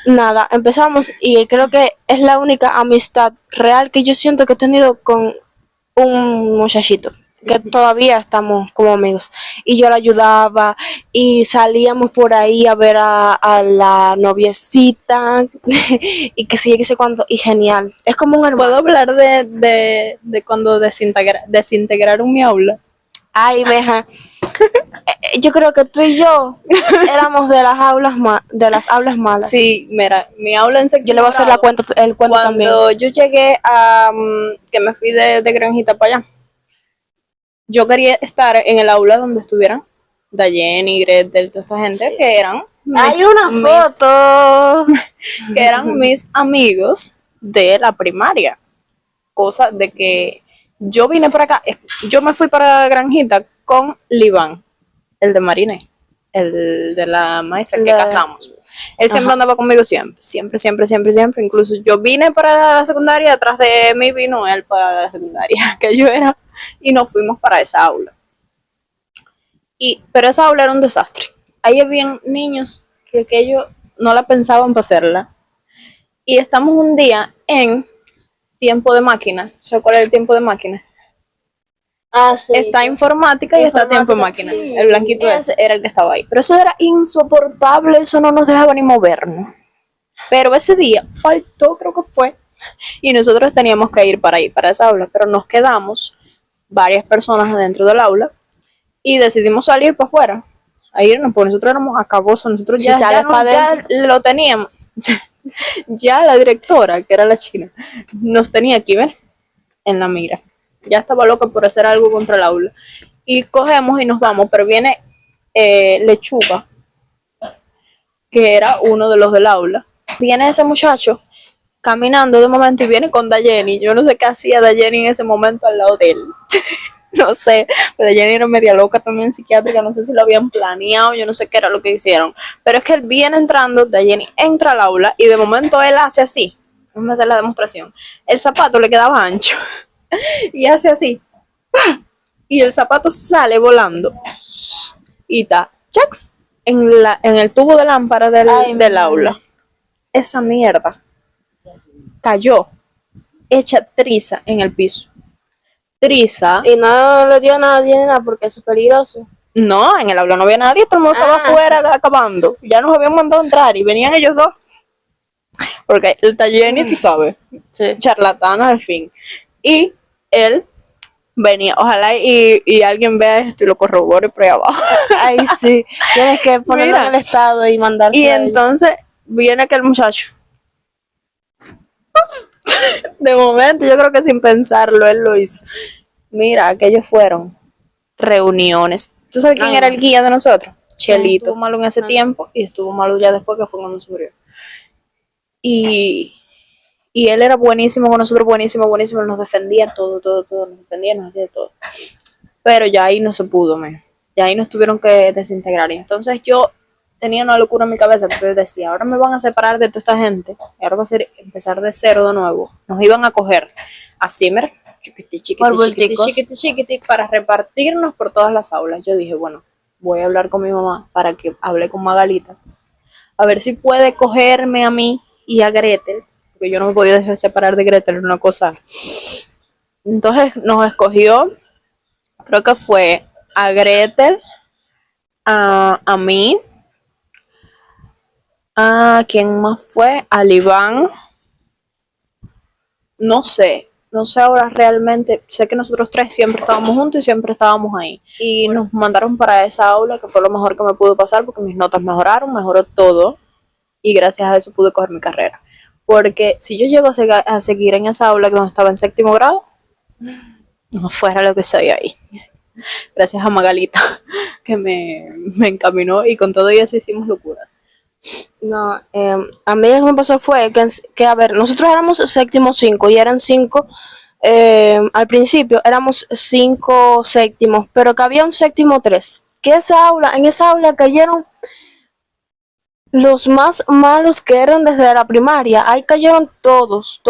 nada, empezamos y creo que es la única amistad real que yo siento que he tenido con un muchachito, que todavía estamos como amigos. Y yo la ayudaba y salíamos por ahí a ver a la noviecita y que sí, que sé cuándo, y genial. Es como un hermano. ¿Puedo hablar de cuando desintegraron mi aula? Ay, meja. Yo creo que tú y yo éramos de las aulas malas. Sí, mira, mi aula en séptimo Yo le voy a hacer grado, el cuento también. cuando yo llegué a que me fui de Granjita para allá, yo quería estar en el aula donde estuvieran Dayeni, Gretel, toda esta gente que eran Hay una foto. que eran mis amigos de la primaria. Cosa de que yo vine para acá, yo me fui para Granjita con Liván, el de Marine, el de la maestra que casamos. Él siempre andaba conmigo siempre. Incluso yo vine para la secundaria, atrás de mí vino él para la secundaria que yo era, y nos fuimos para esa aula. Pero esa aula era un desastre. Ahí habían niños que ellos no la pensaban para hacerla. Y estamos un día en tiempo de máquina. ¿Sabes cuál es el tiempo de máquina? Sí. Está informática y está tiempo de máquina. Sí. El blanquito ese era el que estaba ahí. Pero eso era insoportable, eso no nos dejaba ni movernos. Pero ese día faltó, creo que fue, y nosotros teníamos que ir para ahí, para esa aula, pero nos quedamos varias personas dentro del aula y decidimos salir para afuera. A irnos, porque nosotros éramos acabosos, nosotros ya lo teníamos. Ya la directora, que era la china, nos tenía aquí, ¿ves? En la mira. Ya estaba loca por hacer algo contra el aula. Y cogemos y nos vamos, pero viene Lechuga, que era uno de los del aula. Viene ese muchacho caminando de momento y viene con Dayeni. Yo no sé qué hacía Dayeni en ese momento al lado de él. No sé, pero Dayeni era media loca también psiquiátrica, no sé si lo habían planeado, yo no sé qué era lo que hicieron. Pero es que él viene entrando, Dayeni entra al aula y de momento él hace así. Vamos a hacer la demostración. El zapato le quedaba ancho y hace así. Y el zapato sale volando y está, ¡chax! En el tubo de lámpara del aula. Esa mierda cayó hecha triza en el piso. Triza. Y no le dio a nadie nada porque eso es peligroso. No, en el aula no había nadie, todo el mundo estaba afuera acabando. Ya nos habían mandado a entrar y venían ellos dos. Porque el Dayeni, tú sabes, charlatana al fin. Y él venía, ojalá y alguien vea esto y lo corrobore por ahí abajo. Ay, sí. Tienes que ponerlo en el estado y mandarse. Y entonces viene aquel muchacho. De momento, yo creo que sin pensarlo, él lo hizo. Mira, aquellos fueron reuniones. ¿Tú sabes quién era el guía de nosotros? Chelito. Estuvo malo en ese tiempo y estuvo malo ya después, que fue cuando se murió. Y él era buenísimo con nosotros, buenísimo, nos defendía todo, nos defendía, nos hacía todo. Pero ya ahí no se pudo, ya ahí nos tuvieron que desintegrar. Y entonces yo tenía una locura en mi cabeza, porque yo decía, ahora me van a separar de toda esta gente, y ahora va a ser empezar de cero de nuevo. Nos iban a coger así, mira, chiquiti, para repartirnos por todas las aulas. Yo dije, bueno, voy a hablar con mi mamá para que hable con Magalita, a ver si puede cogerme a mí y a Gretel, porque yo no me podía separar de Gretel, era una cosa. Entonces nos escogió, creo que fue a Gretel, a mí, Ah, ¿quién más fue? Alibán. No sé. No sé ahora realmente. Sé que nosotros tres siempre estábamos juntos y siempre estábamos ahí. Y nos mandaron para esa aula, que fue lo mejor que me pudo pasar porque mis notas mejoraron, mejoró todo. Y gracias a eso pude coger mi carrera. Porque si yo llego a seguir en esa aula donde estaba en séptimo grado, no fuera lo que soy ahí. Gracias a Magalita, que me encaminó y con todo eso hicimos locuras. No, a mí lo que me pasó fue que, a ver, nosotros éramos séptimo 5 y eran 5, al principio éramos 5 séptimos, pero que había un séptimo 3, que en esa aula cayeron los más malos que eran desde la primaria. Ahí cayeron todos,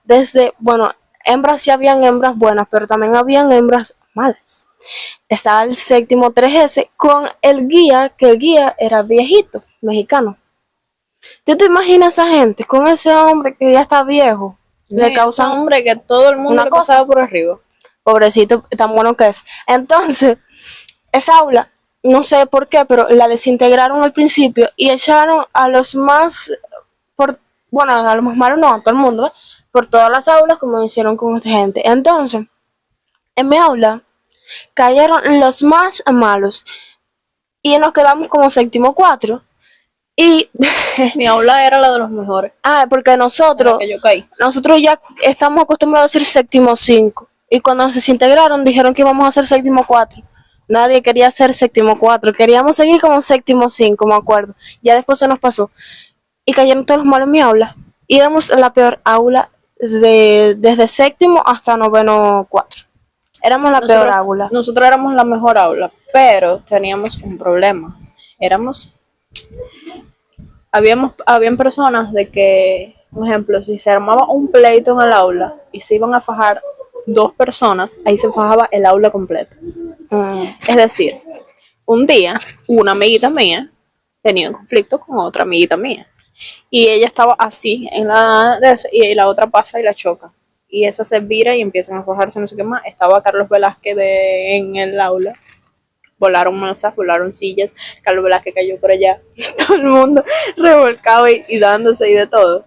desde, bueno, hembras sí habían hembras buenas, pero también habían hembras malas. Estaba el séptimo 3S con el guía, que el guía era viejito, mexicano. ¿Tú te imaginas a esa gente con ese hombre que ya está viejo? Le causan un hombre que todo el mundo una le cosa. pasaba por arriba. Pobrecito, tan bueno que es. Entonces, esa aula, no sé por qué, pero la desintegraron al principio y echaron a los más, bueno, a los más malos no, a todo el mundo, ¿eh? Por todas las aulas, como hicieron con esta gente. Entonces, en mi aula cayeron los más malos y nos quedamos como séptimo 4. Y Mi aula era la de los mejores. porque En la nosotros que yo caí. ya estamos acostumbrados a ser séptimo 5 y cuando nos desintegraron dijeron que íbamos a ser séptimo 4. Nadie quería ser séptimo 4, queríamos seguir como séptimo 5, me acuerdo. Ya después se nos pasó y cayeron todos los malos en mi aula y éramos la peor aula desde séptimo hasta noveno 4. Éramos la peor aula. Nosotros éramos la mejor aula, pero teníamos un problema. Habían personas de que, por ejemplo, si se armaba un pleito en el aula y se iban a fajar 2 personas, ahí se fajaba el aula completa. Es decir, un día una amiguita mía tenía un conflicto con otra amiguita mía y ella estaba así en la de eso, y la otra pasa y la choca y esa se vira y empiezan a fajarse, no sé qué más. Estaba Carlos Velázquez en el aula. Volaron mesas, volaron sillas, Carlos Velázquez cayó por allá, y todo el mundo revolcado y dándose y de todo.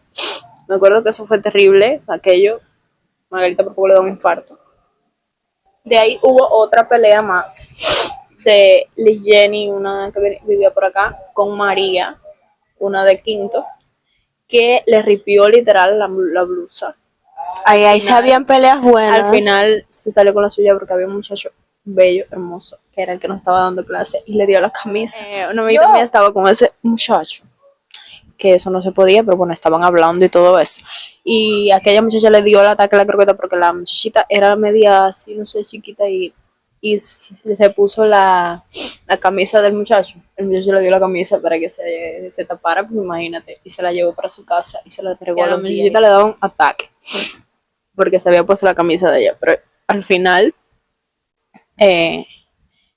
Me acuerdo que eso fue terrible, aquello. Margarita por poco le da un infarto. De ahí hubo otra pelea más de Liz Jenny, una que vivía por acá, con María, una de quinto, que le ripió literal la blusa. Ahí se habían peleas buenas. Al final se salió con la suya porque había un muchacho bello, hermoso, que era el que nos estaba dando clase y le dio la camisa. Una amiga mía estaba con ese muchacho, que eso no se podía, pero bueno, estaban hablando y todo eso. Y aquella muchacha le dio el ataque a la croqueta porque la muchachita era media así, no sé, chiquita y se puso la camisa del muchacho. El muchacho le dio la camisa para que se tapara, pues imagínate, y se la llevó para su casa y se la entregó a la muchachita. Le daba un ataque porque se había puesto la camisa de ella, pero al final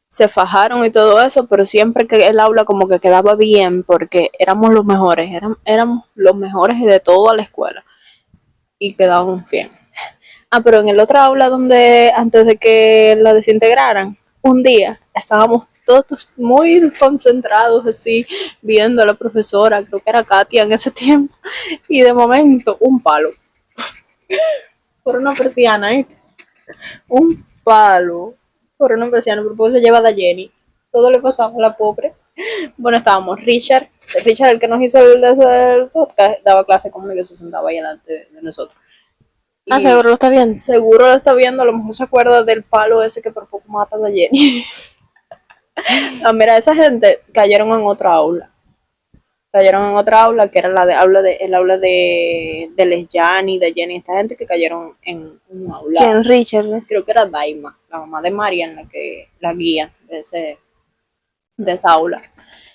se fajaron y todo eso, pero siempre que el aula como que quedaba bien porque éramos los mejores, éramos los mejores de toda la escuela y quedábamos bien. Pero en el otro aula donde antes de que la desintegraran, un día estábamos todos muy concentrados así viendo a la profesora, creo que era Katia en ese tiempo, y de momento un palo por una persiana, ¿eh? Un palo por una persiana, por poco se lleva a Jenny. Todo le pasaba a la pobre. Bueno, estábamos Richard, el que nos hizo el podcast, daba clase conmigo que se sentaba ahí delante de nosotros. Seguro lo está viendo. Seguro lo está viendo, a lo mejor se acuerda del palo ese que por poco mata a Jenny. Mira, esa gente cayeron en otra aula. Que era el aula de Lesjani, de Jenny, esta gente que cayeron en un aula. ¿Quién? Richard. Creo que era Daima, la mamá de Marian, la guía de esa aula.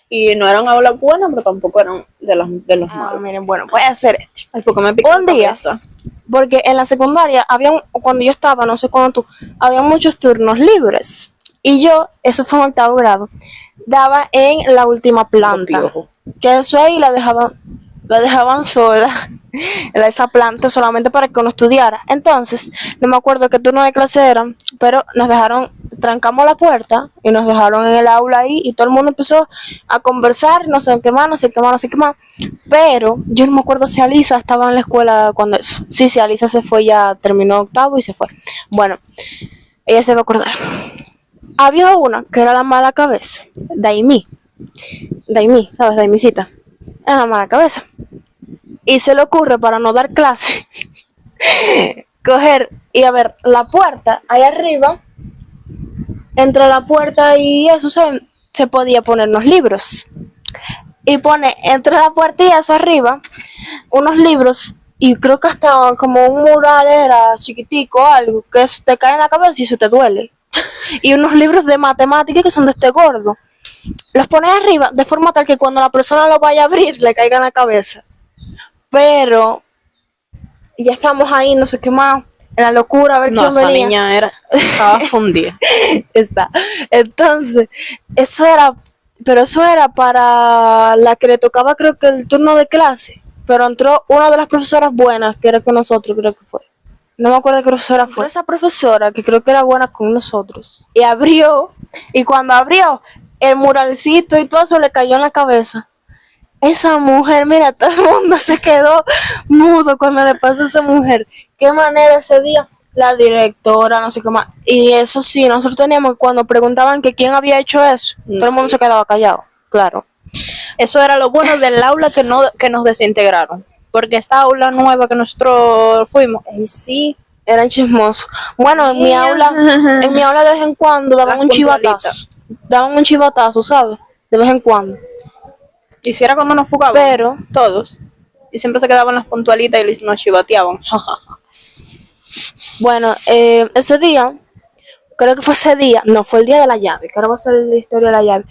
Y no eran aulas buenas, pero tampoco eran de los malos. Miren, bueno, voy a hacer esto. Ay, porque me picó un día, porque en la secundaria cuando yo estaba, no sé cuándo tú, había muchos turnos libres. Y yo, eso fue en 8º grado, daba en la última planta. Que eso ahí la dejaban sola, esa planta solamente para que uno estudiara. Entonces, no me acuerdo qué turno de clase eran, pero nos dejaron trancamos la puerta y nos dejaron en el aula ahí y todo el mundo empezó a conversar, no sé qué más, no sé qué más, no sé qué más. Pero yo no me acuerdo si Alisa estaba en la escuela cuando eso. Sí, sí, Alisa se fue, ya terminó octavo y se fue. Bueno, ella se va a acordar. Había una que era la mala cabeza, Daimi, ¿sabes? Daimisita. Era la mala cabeza. Y se le ocurre, para no dar clase, coger y a ver la puerta ahí arriba. Entre la puerta y eso se podía poner unos libros. Y pone entre la puerta y eso arriba unos libros. Y creo que hasta como un mural era chiquitico, algo que te cae en la cabeza y se te duele. Y unos libros de matemáticas que son de este gordo. Los pone arriba de forma tal que cuando la persona lo vaya a abrir le caiga en la cabeza. Pero ya estamos ahí, no sé qué más, en la locura, a ver quién venía. No, esa niña estaba fundida. Está. Entonces, eso era para la que le tocaba, creo que el turno de clase. Pero entró una de las profesoras buenas, que era con nosotros, creo que fue. No me acuerdo qué profesora fue. Esa profesora, que creo que era buena con nosotros. Y abrió, y cuando abrió, el muralcito y todo eso le cayó en la cabeza. Esa mujer, mira, todo el mundo se quedó mudo cuando le pasó a esa mujer. Qué manera ese día, la directora, no sé qué más. Y eso sí, nosotros teníamos, cuando preguntaban que quién había hecho eso, todo el mundo se quedaba callado, claro. Eso era lo bueno del aula que nos desintegraron. Porque esta aula nueva que nosotros fuimos, sí, Eran chismosos. Bueno, en mi aula de vez en cuando daban Las un chivatazo. puntualitas. Daban un chivatazo, ¿sabes? De vez en cuando. hiciera cuando nos fugaban. Pero todos. Y siempre se quedaban las puntualitas y nos chivateaban. bueno, ese día, creo que fue ese día, no, fue el día de la llave, que ahora va a ser la historia de la llave.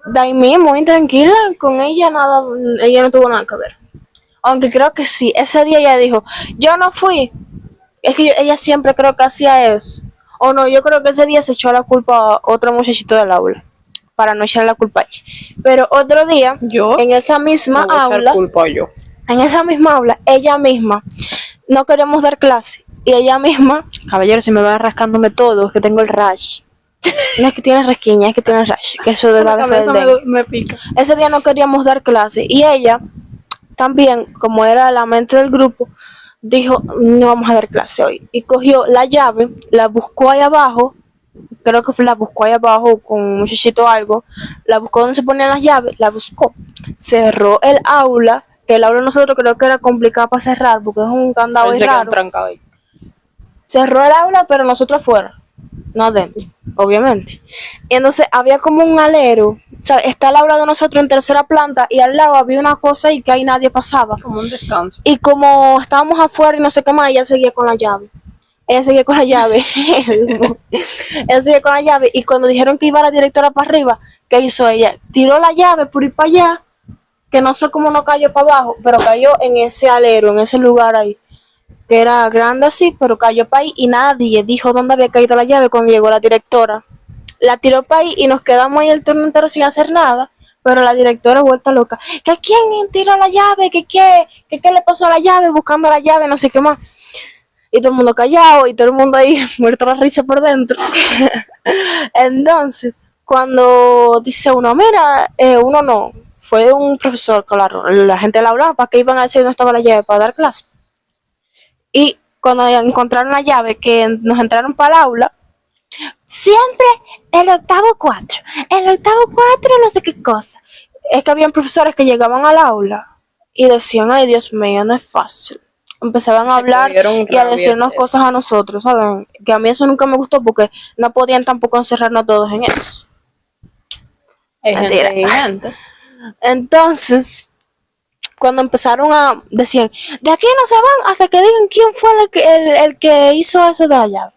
Daimi, muy tranquila, con ella nada, ella no tuvo nada que ver. Aunque creo que sí, ese día ella dijo, yo no fui. Es que ella siempre creo que hacía eso. O no, yo creo que ese día se echó la culpa a otro muchachito del aula, para no echar la culpa a ella. Pero otro día, en esa misma aula, ella misma, no queríamos dar clase. Y ella misma, caballero, si me va rascándome todo, es que tengo el rash. no es que tiene resquiña, es que tiene rash, que eso de la cabeza me pica. Ese día no queríamos dar clase y ella también, como era la mente del grupo, dijo, no vamos a dar clase hoy. Y cogió la llave, la buscó ahí abajo, creo que la buscó ahí abajo con un muchachito o algo, la buscó donde se ponían las llaves, la buscó, cerró el aula, que el aula nosotros creo que era complicado para cerrar, porque es un candado y raro. Cerró el aula, pero nosotros afuera, no adentro, obviamente. Y entonces había como un alero, ¿sabes? Está el aula de nosotros en tercera planta y al lado había una cosa y que ahí nadie pasaba. Como un descanso. Y como estábamos afuera y no sé qué más, ella seguía con la llave. Ella seguía con la llave. Y cuando dijeron que iba la directora para arriba, ¿qué hizo ella? Tiró la llave por ir para allá, que no sé cómo no cayó para abajo, pero cayó en ese alero, en ese lugar ahí, que era grande así, pero cayó para ahí y nadie dijo dónde había caído la llave cuando llegó la directora. La tiró para ahí y nos quedamos ahí el turno entero sin hacer nada, pero la directora vuelta loca. ¿Que quién tiró la llave? ¿Que qué le pasó a la llave? Buscando la llave, no sé qué más. Y todo el mundo callado y todo el mundo ahí muerto la risa por dentro. Entonces, cuando dice uno, mira, uno no, fue un profesor, claro, la gente la hablaba, ¿para qué iban a decir dónde estaba la llave? Para dar clase. Y cuando encontraron la llave, que nos entraron para el aula, siempre el octavo 4, no sé qué cosa. Es que habían profesores que llegaban al aula y decían, ay Dios mío, no es fácil. Empezaban a hablar y a decirnos cosas a nosotros, ¿saben? Que a mí eso nunca me gustó porque no podían tampoco encerrarnos todos en eso. Hay gente gigantes. Entonces, cuando empezaron a decir, de aquí no se van hasta que digan quién fue el que hizo eso de la llave.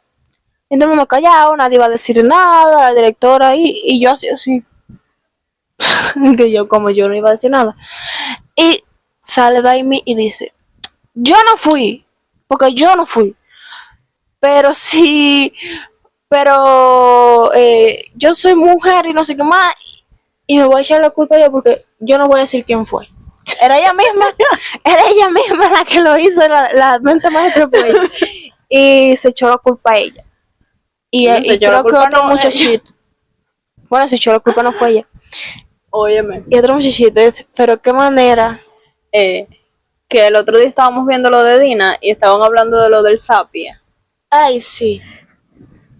Y todo el mundo callado, nadie iba a decir nada, la directora ahí, y yo así. Que yo no iba a decir nada. Y sale Daimi y dice, yo no fui, porque yo no fui. Pero sí, yo soy mujer y no sé qué más, y me voy a echar la culpa yo porque yo no voy a decir quién fue. Era ella misma la que lo hizo, la mente maestra fue ella. Y se echó la culpa a ella. Y, No sé, y yo la creo que culpa otro no es muchachito. Bueno, si yo la culpa no fue ella. Óyeme, Y otro muchachito, pero qué manera. que el otro día estábamos viendo lo de Dina y estaban hablando de lo del Sapia. Ay, sí.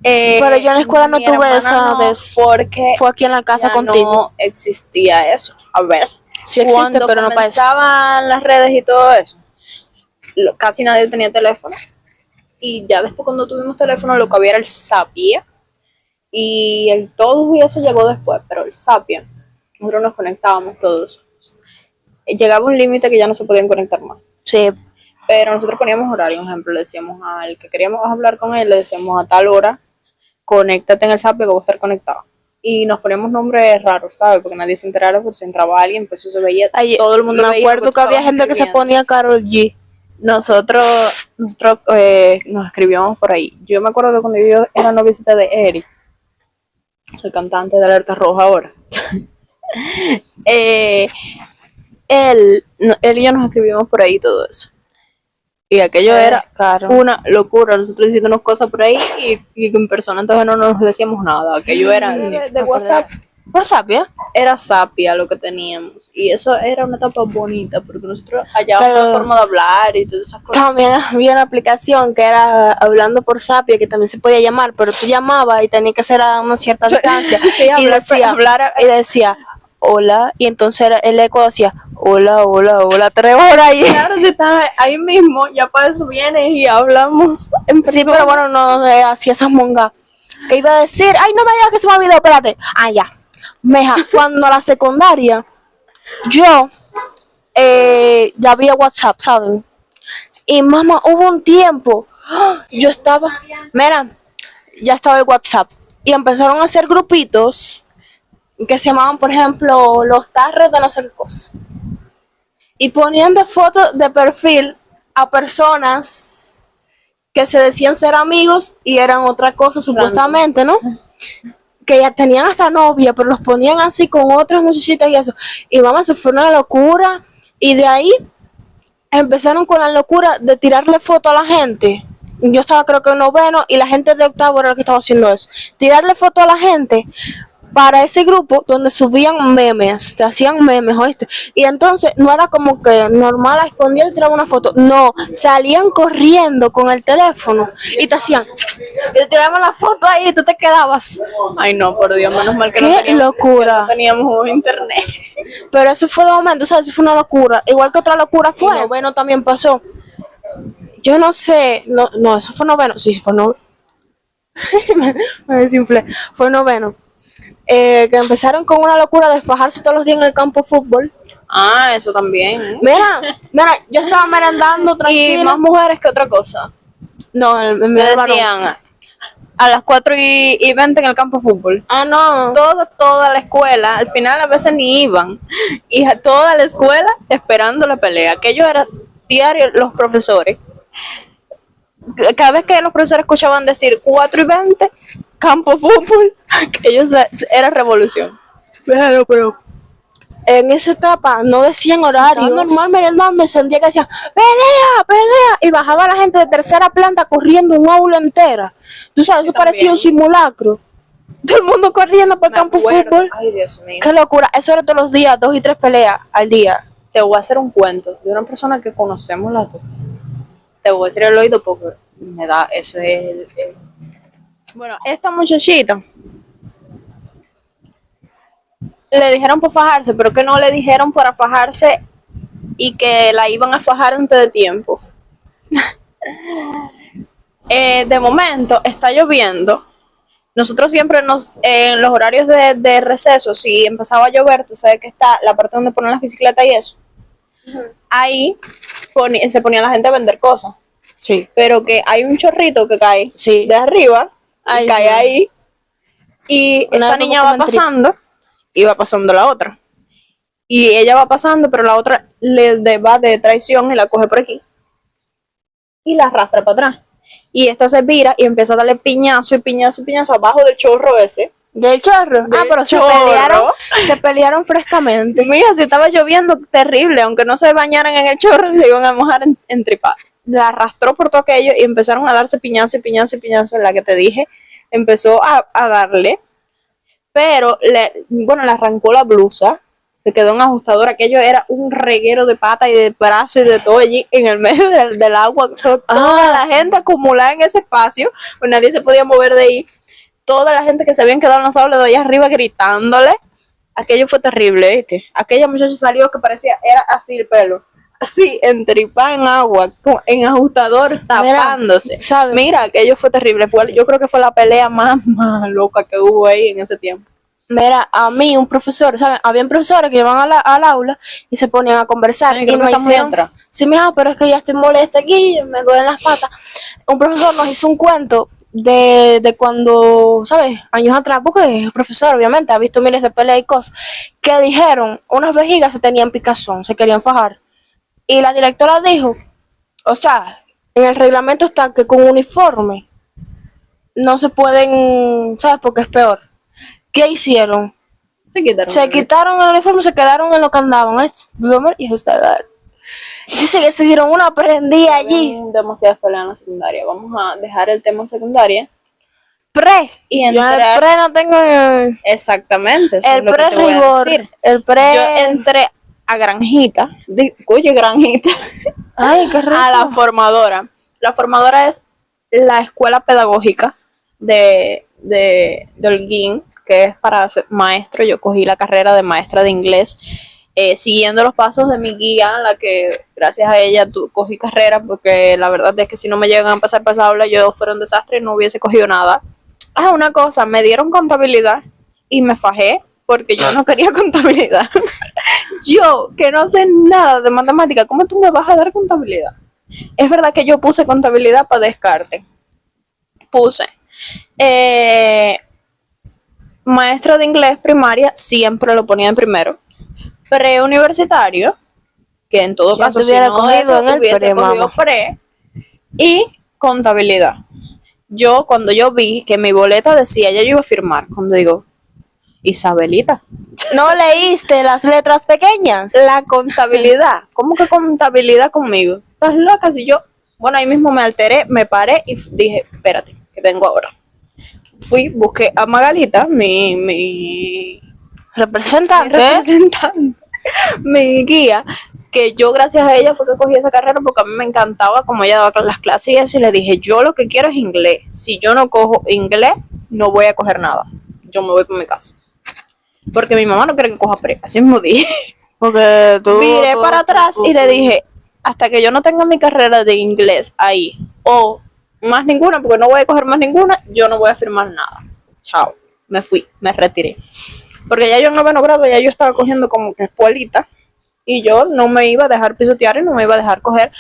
Pero yo en la escuela no Mi tuve hermana esa no, de eso. porque Fue aquí en la casa ya contigo. no existía eso. A ver, Sí existe, cuando pero no para eso. comenzaban las redes y todo eso, casi nadie tenía teléfono. Y ya después cuando tuvimos teléfono lo que había era el Sapia. Y el todos y eso llegó después, pero el Sapia, nosotros nos conectábamos todos. Llegaba un límite que ya no se podían conectar más. Sí. Pero nosotros poníamos horario, por ejemplo, le decíamos al que queríamos hablar con él, le decíamos a tal hora, conéctate en el Sapia que voy a estar conectado. Y nos poníamos nombres raros, ¿sabes? Porque nadie se enterara, por si entraba alguien, pues eso se veía, Ay, todo el mundo me veía. acuerdo lo que había estabas gente que se escribiendo. ponía Karol G. Nosotros nos escribíamos por ahí. Yo me acuerdo que cuando yo era noviecita de Eric, el cantante de Alerta Roja ahora, él y yo nos escribíamos por ahí todo eso. Y aquello era Claro. una locura, nosotros diciéndonos cosas por ahí y en persona entonces no nos decíamos nada. Aquello era de WhatsApp, Por Sapia. era Sapia lo que teníamos. Y eso era una etapa bonita porque nosotros hallábamos Pero- una forma de hablar y todas esas cosas. También había una aplicación que era hablando por Sapia, que también se podía llamar, pero tú llamabas y tenía que ser a una cierta distancia. Sí, y decía, hola, y entonces el eco decía, hola, hola, hola, 3 horas ahí. Claro, si estás ahí mismo, ya para eso vienes y hablamos en persona. Sí, pero bueno, no hacía esas mongas. Que iba a decir, ay, no me digas que se me olvidó, espérate. Ah, ya. Meja, cuando a la secundaria, yo ya había WhatsApp, ¿saben? Y mamá, hubo un tiempo, yo estaba, mira, ya estaba el WhatsApp. Y empezaron a hacer grupitos que se llamaban, por ejemplo, los tarres de no sé qué cosa. Y ponían de fotos de perfil a personas que se decían ser amigos y eran otra cosa supuestamente, ¿no? Que ya tenían hasta novia, pero los ponían así con otras muchachitas y eso. Y mamá, se fue una locura. Y de ahí empezaron con la locura de tirarle foto a la gente. Yo estaba creo que en noveno y la gente de octavo era la que estaba haciendo eso. Tirarle foto a la gente para ese grupo donde subían memes, te hacían memes, ¿oíste? Y entonces no era como que normal a escondida y tiraba una foto, no, salían corriendo con el teléfono y te hacían, y te tiraban la foto ahí y tú te quedabas. Ay, no, por Dios, menos mal que ¡Qué no teníamos, locura! que no teníamos internet. Pero eso fue de momento, ¿sabes? Eso fue una locura. Igual que otra locura fue. Noveno también pasó. Yo no sé, no, eso fue noveno. Sí, fue noveno. Me desinflé. Fue noveno. Que empezaron con una locura de fajarse todos los días en el campo de fútbol. Ah, eso también. Mira, yo estaba merendando Y tranquila. más mujeres que otra cosa. No, mi Me hermano. decían a las 4:20 en el campo de fútbol. Ah, no. Toda la escuela, al final a veces ni iban. Y a toda la escuela esperando la pelea. Aquello era diario los profesores. Cada vez que los profesores escuchaban decir 4:20, campo de fútbol, aquello era revolución. Pero en esa etapa no decían horario. Estaba normal merendando, me sentía que decían, pelea, pelea. Y bajaba la gente de tercera planta corriendo un aula entera. Tú sabes, eso parecía un simulacro. Todo el mundo corriendo por el campo de fútbol. Ay, Dios mío. Qué locura. Eso era todos los días, 2 y 3 peleas al día. Te voy a hacer un cuento de una persona que conocemos las dos. Te voy a decir el oído porque me da, eso es... Bueno, esta muchachita le dijeron por fajarse, pero que no le dijeron para fajarse y que la iban a fajar antes de tiempo. De momento está lloviendo. Nosotros siempre en los horarios de receso, si empezaba a llover, tú sabes que está la parte donde ponen las bicicletas y eso. Ahí se ponía la gente a vender cosas. Sí. Pero que hay un chorrito que cae Sí. de arriba, Ay, y cae no. ahí. Y Una esta vez niña me va comenté. pasando y va pasando la otra. Y ella va pasando, pero la otra va de traición y la coge por aquí. Y la arrastra para atrás. Y esta se vira y empieza a darle piñazo y piñazo y piñazo abajo del chorro ese. ¿Del chorro? Del Pero chorro. se pelearon frescamente. Mira, si estaba lloviendo terrible, aunque no se bañaran en el chorro, se iban a mojar en tripa. La arrastró por todo aquello y empezaron a darse piñazo y piñazo y piñazo. La que te dije empezó a darle, pero le arrancó la blusa, se quedó en ajustador, aquello era un reguero de patas y de brazos y de todo allí en el medio del agua, toda la gente acumulada en ese espacio, pues nadie se podía mover de ahí, toda la gente que se habían quedado en la sala de allá arriba gritándole, aquello fue terrible, ¿viste? Aquella muchacha salió que parecía, era así el pelo, así, entripada en agua, en ajustador, tapándose. Mira, aquello fue terrible, yo creo que fue la pelea más loca que hubo ahí en ese tiempo. Mira, a mí un profesor, ¿saben? Habían profesores que iban al aula y se ponían a conversar y nos hicieron, sí, mija, pero es que ya estoy molesta aquí, me duelen las patas. Un profesor nos hizo un cuento de cuando, ¿sabes? Años atrás, porque el profesor obviamente ha visto miles de peleas y cosas, que dijeron, unas vejigas se tenían picazón, se querían fajar. Y la directora dijo, o sea, en el reglamento está que con uniforme no se pueden, ¿sabes? Porque es peor. ¿Qué hicieron? Se quitaron el uniforme, se quedaron en lo que andaban, Bloomer y ajustador. Dice que se dieron una prendida allí. Demasiadas peleas en la secundaria. Vamos a dejar el tema secundaria. Y entrar. Yo el pre no tengo. Exactamente. Eso el es lo pre que te voy a decir. El pre. Yo entré a Granjita. Oye, Granjita. Ay, qué rico. A la formadora. La formadora es la escuela pedagógica de Holguín, que es para ser maestro. Yo cogí la carrera de maestra de inglés, siguiendo los pasos de mi guía, la que gracias a ella cogí carrera, porque la verdad es que si no me llegan a pasar para esa aula, yo fuera un desastre y no hubiese cogido nada. Una cosa, me dieron contabilidad y me fajé porque yo no quería contabilidad. Yo, que no sé nada de matemática, ¿cómo tú me vas a dar contabilidad? Es verdad que yo puse contabilidad para descarte. Puse maestro de inglés primaria, siempre lo ponía en primero. Preuniversitario, que en todo caso si no eso, hubiese cogido pre, y contabilidad. Yo, cuando yo vi que mi boleta decía, ya yo iba a firmar, cuando digo, Isabelita, ¿no leíste las letras pequeñas? La contabilidad, ¿cómo que contabilidad conmigo? ¿Estás loca? Si yo, bueno, ahí mismo me alteré, me paré y dije, espérate, que vengo ahora. Fui, busqué a Magalita, mi representante, mi guía, que yo gracias a ella fue que cogí esa carrera porque a mí me encantaba como ella daba las clases y eso, y le dije, yo lo que quiero es inglés. Si yo no cojo inglés, no voy a coger nada. Yo me voy para mi casa. Porque mi mamá no quiere que coja pre, así mismo dije. Porque tú miré para atrás y le dije, hasta que yo no tenga mi carrera de inglés ahí, o más ninguna, porque no voy a coger más ninguna, yo no voy a firmar nada. Chao. Me fui, me retiré. Porque ya yo en noveno grado ya yo estaba cogiendo como que escuelita y yo no me iba a dejar pisotear y no me iba a dejar coger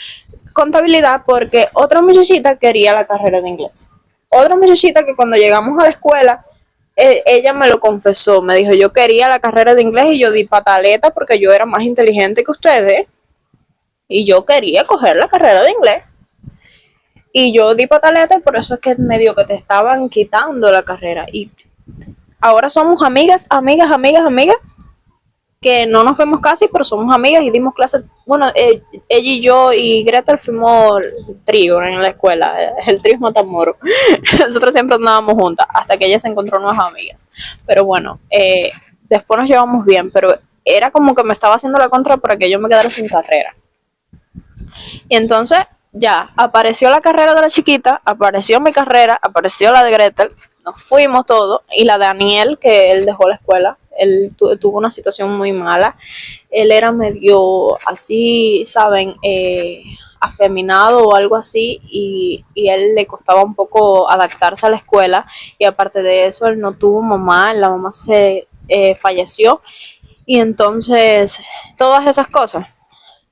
contabilidad porque otra muchachita quería la carrera de inglés. Otra muchachita que cuando llegamos a la escuela, ella me lo confesó, me dijo, yo quería la carrera de inglés y yo di pataleta porque yo era más inteligente que ustedes y yo quería coger la carrera de inglés. Y yo di pataleta y por eso es que medio que te estaban quitando la carrera. Y ahora somos amigas, que no nos vemos casi, pero somos amigas y dimos clases. Bueno, ella y yo y Gretel fuimos trío en la escuela, el trío Matamoros. Nosotros siempre andábamos juntas, hasta que ella se encontró nuevas amigas. Pero bueno, después nos llevamos bien, pero era como que me estaba haciendo la contra para que yo me quedara sin carrera. Y entonces ya apareció la carrera de la chiquita, apareció mi carrera, apareció la de Gretel, nos fuimos todos, y la de Daniel, que él dejó la escuela, él tuvo una situación muy mala, él era medio así, ¿saben? Afeminado o algo así, y él le costaba un poco adaptarse a la escuela, y aparte de eso, él no tuvo mamá, la mamá se falleció, y entonces todas esas cosas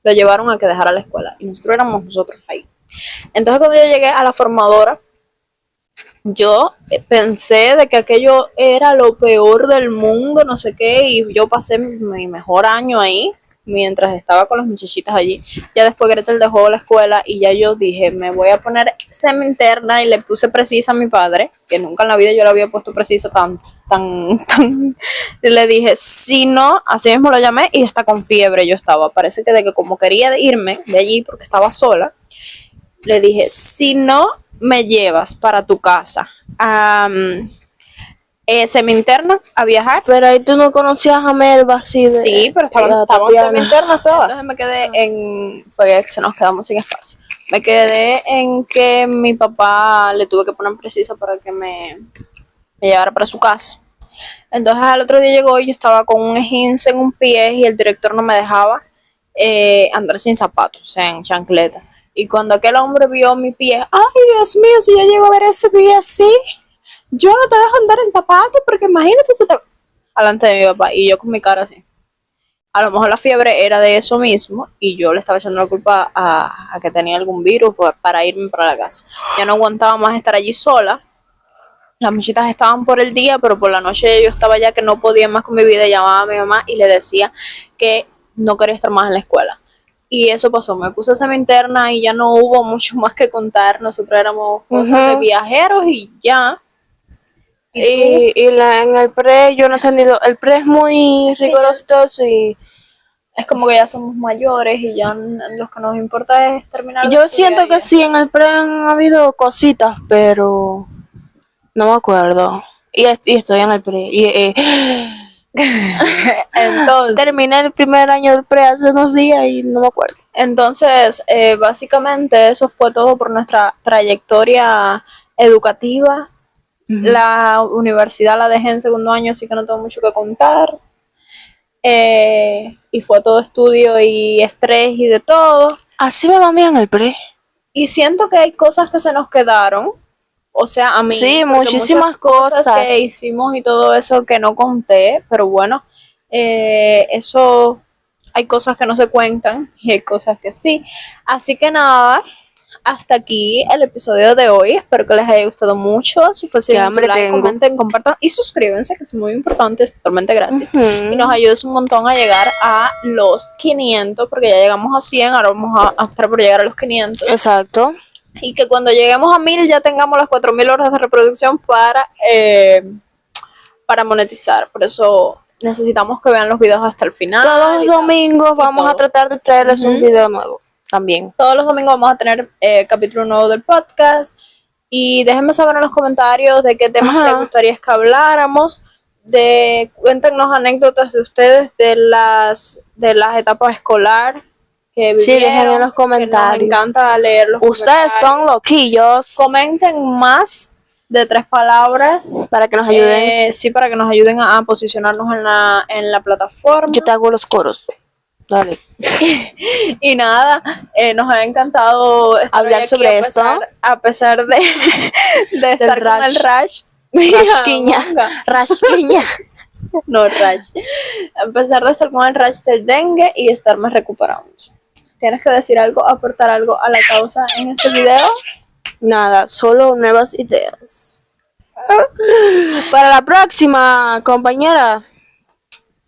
lo llevaron a que dejara la escuela y nosotros éramos nosotros ahí. Entonces cuando yo llegué a la formadora, yo pensé de que aquello era lo peor del mundo, no sé qué, y yo pasé mi mejor año ahí mientras estaba con las muchachitas allí. Ya después Gretel dejó la escuela y ya yo dije, me voy a poner semi-interna, y le puse precisa a mi padre, que nunca en la vida yo le había puesto precisa tan, y le dije, si no, así mismo lo llamé, y está con fiebre yo estaba, parece que de que como quería irme de allí porque estaba sola, le dije, si no me llevas para tu casa semi-interna a viajar. Pero ahí tú no conocías a Melba así de... Sí, pero estaban Tatiana. semi-internas todas. Entonces me quedé en... Porque se nos quedamos sin espacio. Me quedé en que mi papá le tuve que poner precisa para que me llevara para su casa. Entonces al otro día llegó y yo estaba con un esguince en un pie y el director no me dejaba andar sin zapatos, o sea, en chancleta. Y cuando aquel hombre vio mi pie, ay Dios mío, si yo llego a ver ese pie así, yo no te dejo andar en zapatos porque imagínate se te... Alante de mi papá y yo con mi cara así. A lo mejor la fiebre era de eso mismo y yo le estaba echando la culpa a que tenía algún virus para irme para la casa. Ya no aguantaba más estar allí sola. Las muchachitas estaban por el día, pero por la noche yo estaba ya que no podía más con mi vida. Llamaba a mi mamá y le decía que no quería estar más en la escuela. Y eso pasó, me puse semi-interna y ya no hubo mucho más que contar. Nosotros éramos cosas de viajeros y ya. Y en el pre yo no he tenido... El pre es muy riguroso y... Es como que ya somos mayores y ya lo que nos importa es terminar. Yo siento que sí, en el pre han habido cositas, pero... No me acuerdo. Y estoy en el pre. Entonces, terminé el primer año del pre hace unos días y no me acuerdo. Entonces, básicamente eso fue todo por nuestra trayectoria educativa. La universidad la dejé en segundo año, así que no tengo mucho que contar. Y fue todo estudio y estrés y de todo. Así me va a mí en el pre. Y siento que hay cosas que se nos quedaron. O sea, a mí. Sí, muchísimas cosas que hicimos y todo eso que no conté. Pero bueno, eso. Hay cosas que no se cuentan y hay cosas que sí. Así que nada, hasta aquí el episodio de hoy. Espero que les haya gustado mucho. Si fue así, comenten, compartan y suscríbanse, que es muy importante, es totalmente gratis. Y nos ayudes un montón a llegar a los 500, porque ya llegamos a 100, ahora vamos a optar por llegar a los 500. Exacto. Y que cuando lleguemos a 1000 ya tengamos las 4000 horas de reproducción para monetizar. Por eso necesitamos que vean los videos hasta el final. Todos los domingos vamos a tratar de traerles un video nuevo también. Todos los domingos vamos a tener capítulo nuevo del podcast. Y déjenme saber en los comentarios de qué temas les gustaría que habláramos. Cuéntenos anécdotas de ustedes de las etapas escolar que vivieron. Sí, dejen en los comentarios. Nos encanta leer los Ustedes son loquillos. Comenten más de 3 palabras para que nos ayuden. Sí, para que nos ayuden a posicionarnos en la plataforma. Yo te hago los coros. Dale. Y nada, nos ha encantado hablar sobre esto. A pesar de estar con el rash. Rasquiña. No, rash. A pesar de estar con el rash del dengue y estarme recuperando. ¿Tienes que decir algo, aportar algo a la causa en este video? Nada, solo nuevas ideas. Para la próxima, compañera,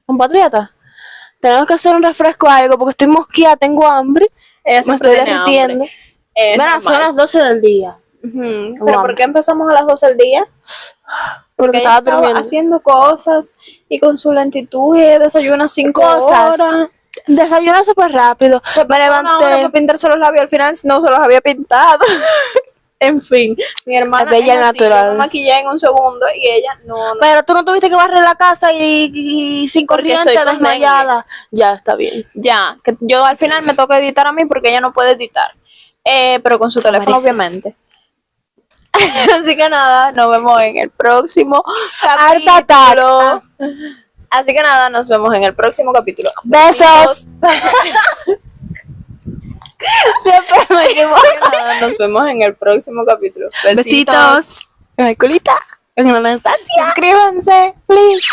compatriota, tenemos que hacer un refresco o algo porque estoy mosqueada, tengo hambre. Me estoy derritiendo. Bueno, son las 12 del día. ¿Pero por qué empezamos a las 12 del día? Porque estaba durmiendo. Haciendo cosas y con su lentitud y desayuna 5 horas. Desayuna súper rápido. Me levanté para pintarse los labios, al final no se los había pintado. En fin, mi hermana bella es así, natural. Yo me maquillé en un segundo y ella no. Pero tú no tuviste que barrer la casa y sin corriente, desmayada. Ya, está bien. Ya, que yo al final me toca editar a mí porque ella no puede editar. Pero con su teléfono, obviamente. Así que nada, nos vemos en el próximo capítulo. Así que nada, nos vemos en el próximo capítulo. Besos. Siempre me equivoco. Nos vemos en el próximo capítulo. Besitos. En el colita. En la Anastasia. Suscríbanse, please.